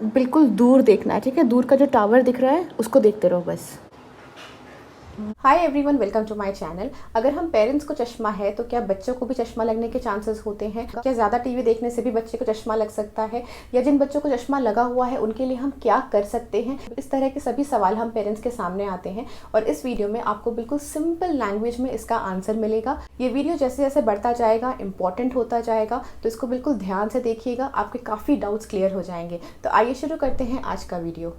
बिल्कुल दूर देखना है, ठीक है। दूर का जो टावर दिख रहा है उसको देखते रहो बस। Hi everyone, welcome to my channel. अगर हम पेरेंट्स को चश्मा है तो क्या बच्चों को भी चश्मा लगने के चांसेस होते हैं? क्या ज़्यादा टीवी देखने से भी बच्चे को चश्मा लग सकता है? या जिन बच्चों को चश्मा लगा हुआ है उनके लिए हम क्या कर सकते हैं? इस तरह के सभी सवाल हम पेरेंट्स के सामने आते हैं और इस वीडियो में आपको बिल्कुल सिंपल लैंग्वेज में इसका आंसर मिलेगा। ये वीडियो जैसे जैसे बढ़ता जाएगा, इंपॉर्टेंट होता जाएगा, तो इसको बिल्कुल ध्यान से देखिएगा, आपके काफ़ी डाउट्स क्लियर हो जाएंगे। तो आइए शुरू करते हैं आज का वीडियो।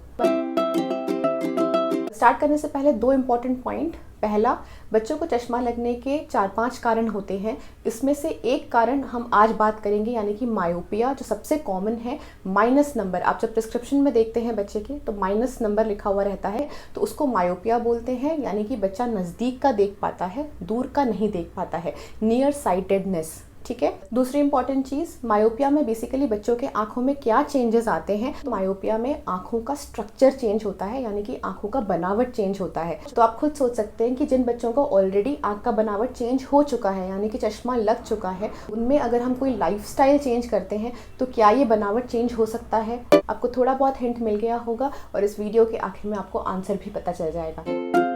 स्टार्ट करने से पहले दो इम्पॉर्टेंट पॉइंट। पहला, बच्चों को चश्मा लगने के 4-5 कारण होते हैं। इसमें से एक कारण हम आज बात करेंगे, यानी कि मायोपिया, जो सबसे कॉमन है। माइनस नंबर, आप जब प्रिस्क्रिप्शन में देखते हैं बच्चे के तो माइनस नंबर लिखा हुआ रहता है, तो उसको मायोपिया बोलते हैं। यानी कि बच्चा नज़दीक का देख पाता है, दूर का नहीं देख पाता है, नियर साइटेडनेस, ठीक है। दूसरी इंपॉर्टेंट चीज़, मायोपिया में बेसिकली बच्चों के आंखों में क्या चेंजेस आते हैं? तो मायोपिया में आंखों का स्ट्रक्चर चेंज होता है, यानी कि आंखों का बनावट चेंज होता है। तो आप खुद सोच सकते हैं कि जिन बच्चों को ऑलरेडी आंख का बनावट चेंज हो चुका है, यानी कि चश्मा लग चुका है, उनमें अगर हम कोई लाइफस्टाइल चेंज करते हैं तो क्या ये बनावट चेंज हो सकता है? आपको थोड़ा बहुत हिंट मिल गया होगा और इस वीडियो के आखिर में आपको आंसर भी पता चल जाएगा।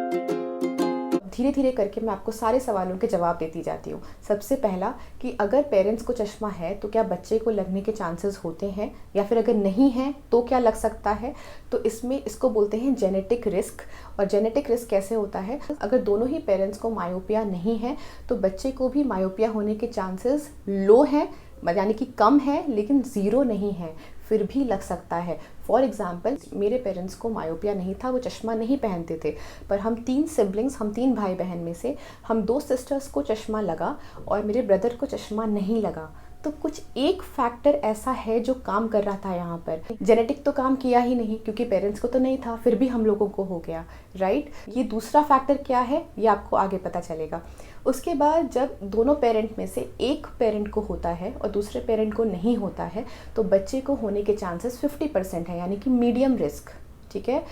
धीरे धीरे करके मैं आपको सारे सवालों के जवाब देती जाती हूँ। सबसे पहला कि अगर पेरेंट्स को चश्मा है तो क्या बच्चे को लगने के चांसेस होते हैं, या फिर अगर नहीं है तो क्या लग सकता है? तो इसमें इसको बोलते हैं जेनेटिक रिस्क। और जेनेटिक रिस्क कैसे होता है? अगर दोनों ही पेरेंट्स को मायोपिया नहीं है तो बच्चे को भी मायोपिया होने के चांसेस लो हैं, यानी कि कम है, लेकिन ज़ीरो नहीं है, फिर भी लग सकता है। फॉर एग्ज़ाम्पल, मेरे पेरेंट्स को मायोपिया नहीं था, वो चश्मा नहीं पहनते थे, पर हम 3 सिबलिंग्स, हम 3 भाई बहन में से हम 2 सिस्टर्स को चश्मा लगा और मेरे ब्रदर को चश्मा नहीं लगा। तो कुछ एक फैक्टर ऐसा है जो काम कर रहा था यहाँ पर। जेनेटिक तो काम किया ही नहीं, क्योंकि पेरेंट्स को तो नहीं था, फिर भी हम लोगों को हो गया, राइट। ये दूसरा फैक्टर क्या है, ये आपको आगे पता चलेगा। उसके बाद जब दोनों पेरेंट में से एक पेरेंट को होता है और दूसरे पेरेंट को नहीं होता है, तो बच्चे को होने के चांसेस 50% है, यानी कि मीडियम रिस्क, ठीक है।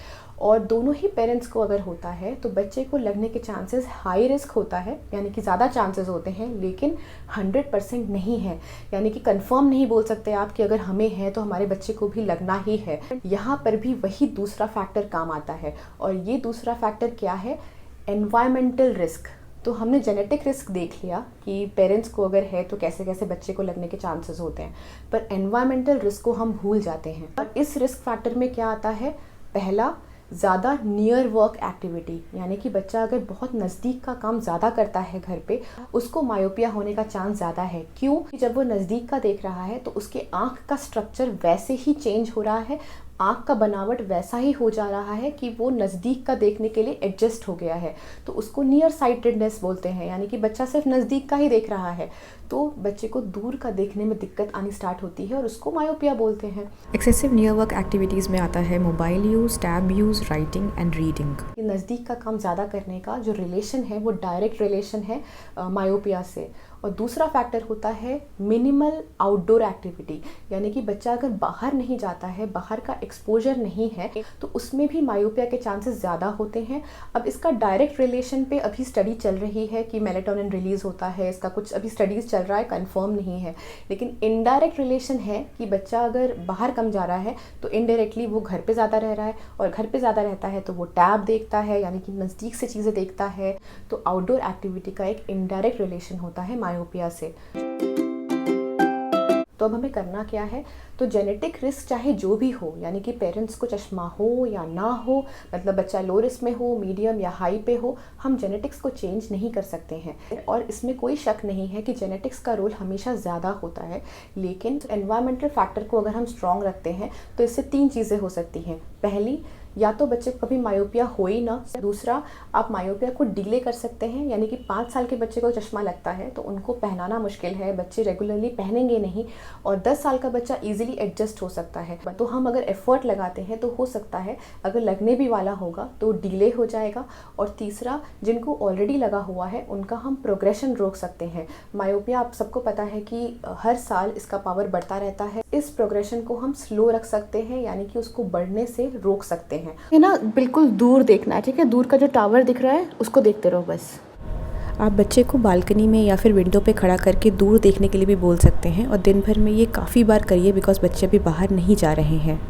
और दोनों ही पेरेंट्स को अगर होता है तो बच्चे को लगने के चांसेस हाई रिस्क होता है, यानी कि ज़्यादा चांसेस होते हैं, लेकिन 100% नहीं है। यानी कि कंफर्म नहीं बोल सकते आप कि अगर हमें है तो हमारे बच्चे को भी लगना ही है। यहाँ पर भी वही दूसरा फैक्टर काम आता है, और ये दूसरा फैक्टर क्या है? Environmental risk. तो हमने जेनेटिक रिस्क देख लिया कि पेरेंट्स को अगर है तो कैसे कैसे बच्चे को लगने के चांसेस होते हैं, पर एनवायरमेंटल रिस्क को हम भूल जाते हैं। और इस रिस्क फैक्टर में क्या आता है? पहला, ज़्यादा नियर वर्क एक्टिविटी, यानी कि बच्चा अगर बहुत नज़दीक का काम ज़्यादा करता है घर पे, उसको मायोपिया होने का चांस ज़्यादा है। क्यों? जब वो नज़दीक का देख रहा है तो उसके आँख का स्ट्रक्चर वैसे ही चेंज हो रहा है, आँख का बनावट वैसा ही हो जा रहा है कि वो नज़दीक का देखने के लिए एडजस्ट हो गया है। तो उसको नियर साइटेडनेस बोलते हैं, यानी कि बच्चा सिर्फ नज़दीक का ही देख रहा है, तो बच्चे को दूर का देखने में दिक्कत आनी स्टार्ट होती है और उसको मायोपिया बोलते हैं। एक्सेसिव नियर वर्क एक्टिविटीज़ में आता है mobile use, tab use, writing and reading. नज़दीक का काम ज़्यादा करने का जो रिलेशन है वो डायरेक्ट रिलेशन है मायोपिया से। और दूसरा फैक्टर होता है मिनिमल आउटडोर एक्टिविटी, यानी कि बच्चा अगर बाहर नहीं जाता है, बाहर का एक्सपोजर नहीं है, तो उसमें भी मायोपिया के चांसेस ज़्यादा होते हैं। अब इसका डायरेक्ट रिलेशन पे अभी स्टडी चल रही है कि मेलेटोनिन रिलीज़ होता है, इसका कुछ अभी स्टडीज़ चल रहा है, कंफर्म नहीं है। लेकिन इनडायरेक्ट रिलेशन है कि बच्चा अगर बाहर कम जा रहा है तो इनडायरेक्टली वो घर पे ज़्यादा रह रहा है, और घर पे ज़्यादा रहता है तो वो टैब देखता है, यानी कि नज़दीक से चीज़ें देखता है। तो आउटडोर एक्टिविटी का एक इनडायरेक्ट रिलेशन होता है मायोपिया से। तो अब हमें करना क्या है? तो जेनेटिक रिस्क चाहे जो भी हो, यानी कि पेरेंट्स को चश्मा हो या ना हो, मतलब बच्चा लो रिस्क में हो, मीडियम या हाई पे हो, हम जेनेटिक्स को चेंज नहीं कर सकते हैं। और इसमें कोई शक नहीं है कि जेनेटिक्स का रोल हमेशा ज़्यादा होता है, लेकिन एनवायरमेंटल फैक्टर को अगर हम स्ट्रॉन्ग रखते हैं तो इससे 3 चीज़ें हो सकती हैं। पहली, या तो बच्चे को कभी मायोपिया हो ही ना। दूसरा, आप मायोपिया को डिले कर सकते हैं, यानी कि 5 साल के बच्चे को चश्मा लगता है तो उनको पहनाना मुश्किल है, बच्चे रेगुलरली पहनेंगे नहीं, और 10 साल का बच्चा इजीली एडजस्ट हो सकता है। तो हम अगर एफर्ट लगाते हैं तो हो सकता है अगर लगने भी वाला होगा तो डिले हो जाएगा। और तीसरा, जिनको ऑलरेडी लगा हुआ है उनका हम प्रोग्रेशन रोक सकते हैं। मायोपिया आप सबको पता है कि हर साल इसका पावर बढ़ता रहता है, इस प्रोग्रेशन को हम स्लो रख सकते हैं, यानी कि उसको बढ़ने से रोक सकते हैं। है ना, बिल्कुल दूर देखना है, ठीक है। दूर का जो टावर दिख रहा है उसको देखते रहो बस। आप बच्चे को बालकनी में या फिर विंडो पे खड़ा करके दूर देखने के लिए भी बोल सकते हैं, और दिन भर में ये काफ़ी बार करिए बिकॉज बच्चे अभी बाहर नहीं जा रहे हैं।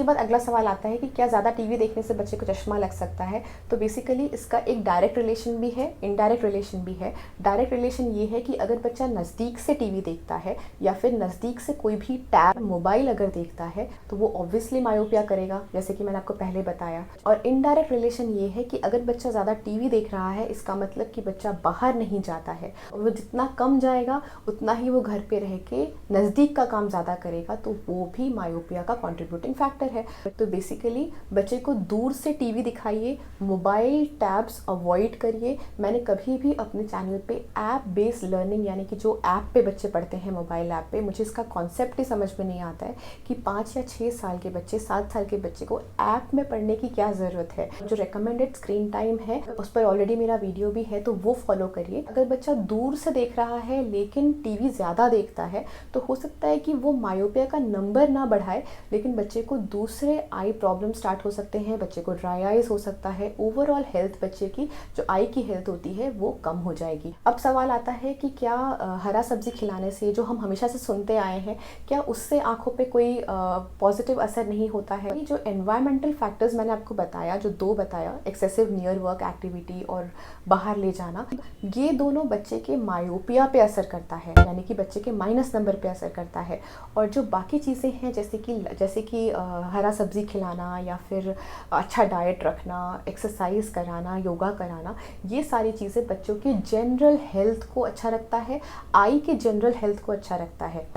उसके बाद अगला सवाल आता है कि क्या ज़्यादा टीवी देखने से बच्चे को चश्मा लग सकता है। तो बेसिकली इसका एक डायरेक्ट रिलेशन भी है, इनडायरेक्ट रिलेशन भी है। डायरेक्ट रिलेशन ये है कि अगर बच्चा नज़दीक से टीवी देखता है या फिर नज़दीक से कोई भी टैब, मोबाइल अगर देखता है तो वो ऑब्वियसली मायोपिया करेगा, जैसे कि मैंने आपको पहले बताया। और इनडायरेक्ट रिलेशन ये है कि अगर बच्चा ज़्यादा टीवी देख रहा है, इसका मतलब कि बच्चा बाहर नहीं जाता है, और वो जितना कम जाएगा उतना ही वो घर पे रह के नज़दीक का काम ज़्यादा करेगा, तो वो भी मायोपिया का कंट्रीब्यूटिंग फैक्टर है। तो बेसिकली बच्चे को दूर से टीवी दिखाइए, मोबाइल टैब्स अवॉइड करिए। मैंने कभी भी अपने चैनल पे ऐप बेस्ड लर्निंग, यानी कि जो ऐप पे बच्चे पढ़ते हैं मोबाइल ऐप पे, मुझे इसका कॉन्सेप्ट ही समझ में नहीं आता है कि 5 या 6 साल के बच्चे, 7 साल के बच्चे को ऐप में पढ़ने की क्या ज़रूरत है। जो रिकमेंडेड स्क्रीन टाइम है उस पर ऑलरेडी मेरा वीडियो भी है, तो वो फॉलो करिए। अगर बच्चा दूर से देख रहा है लेकिन टीवी ज़्यादा देखता है तो हो सकता है कि वो मायोपिया का नंबर ना बढ़ाए, लेकिन बच्चे को दूसरे आई प्रॉब्लम स्टार्ट हो सकते हैं, बच्चे को ड्राई आइज हो सकता है, ओवरऑल हेल्थ बच्चे की जो आई की हेल्थ होती है वो कम हो जाएगी। अब सवाल आता है कि क्या हरा सब्जी खिलाने से, जो हम हमेशा से सुनते आए हैं, क्या उससे आंखों पे कोई पॉजिटिव असर नहीं होता है। जो एनवायरमेंटल फैक्टर्स मैंने आपको बताया, जो 2 बताया, एक्सेसिव नियर वर्क एक्टिविटी और बाहर ले जाना, ये दोनों बच्चे के मायोपिया पे असर करता है, यानी कि बच्चे के माइनस नंबर पे असर करता है। और जो बाकी चीज़ें हैं जैसे कि हरा सब्जी खिलाना या फिर अच्छा डाइट रखना, एक्सरसाइज कराना, योगा कराना, ये सारी चीज़ें बच्चों की जनरल हेल्थ को अच्छा रखता है, आई के जनरल हेल्थ को अच्छा रखता है।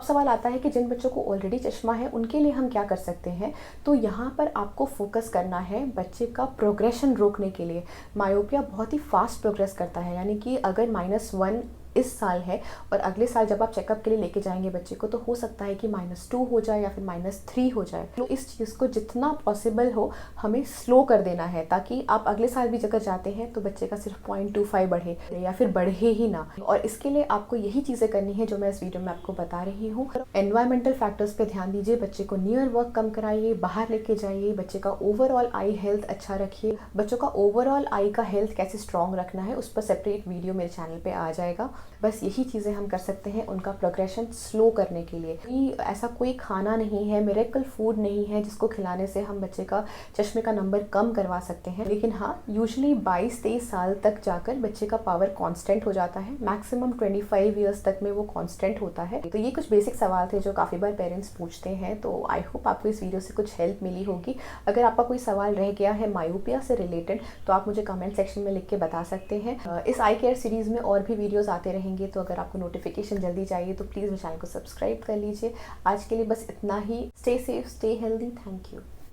सवाल आता है कि जिन बच्चों को ऑलरेडी चश्मा है उनके लिए हम क्या कर सकते हैं। तो यहाँ पर आपको फोकस करना है बच्चे का प्रोग्रेशन रोकने के लिए। मायोपिया बहुत ही फास्ट प्रोग्रेस करता है, यानी कि अगर -1 इस साल है और अगले साल जब आप चेकअप के लिए लेके जाएंगे बच्चे को, तो हो सकता है कि -2 हो जाए या फिर -3 हो जाए। तो इस चीज़ को जितना पॉसिबल हो हमें स्लो कर देना है, ताकि आप अगले साल भी अगर जाते हैं तो बच्चे का सिर्फ 0.25 बढ़े या फिर बढ़े ही ना। और इसके लिए आपको यही चीज़ें करनी है जो मैं इस वीडियो में आपको बता रही हूँ। एनवायरमेंटल फैक्टर्स पे ध्यान दीजिए, बच्चे को नियर वर्क कम कराइए, बाहर लेके जाइए, बच्चे का ओवरऑल आई हेल्थ अच्छा रखिए। बच्चों का ओवरऑल आई का हेल्थ कैसे स्ट्रॉन्ग रखना है उस पर सेपरेट वीडियो मेरे चैनल पे आ जाएगा। बस यही चीज़ें हम कर सकते हैं उनका प्रोग्रेशन स्लो करने के लिए। ऐसा कोई खाना नहीं है, मिरेकल फूड नहीं है जिसको खिलाने से हम बच्चे का चश्मे का नंबर कम करवा सकते हैं। लेकिन हाँ, यूजुअली 22-23 साल तक जाकर बच्चे का पावर कांस्टेंट हो जाता है, मैक्सिमम 25 ईयर्स तक में वो कांस्टेंट होता है। तो ये कुछ बेसिक सवाल थे जो काफ़ी बार पेरेंट्स पूछते हैं, तो आई होप आपको इस वीडियो से कुछ हेल्प मिली होगी। अगर आपका कोई सवाल रह गया है मायोपिया से रिलेटेड तो आप मुझे कमेंट सेक्शन में लिख के बता सकते हैं। इस आई केयर सीरीज़ में और भी वीडियोज़ आते रहेंगे, तो अगर आपको नोटिफिकेशन जल्दी चाहिए तो प्लीज़ मेरे चैनल को सब्सक्राइब कर लीजिए। आज के लिए बस इतना ही। Stay safe, stay healthy. Thank you.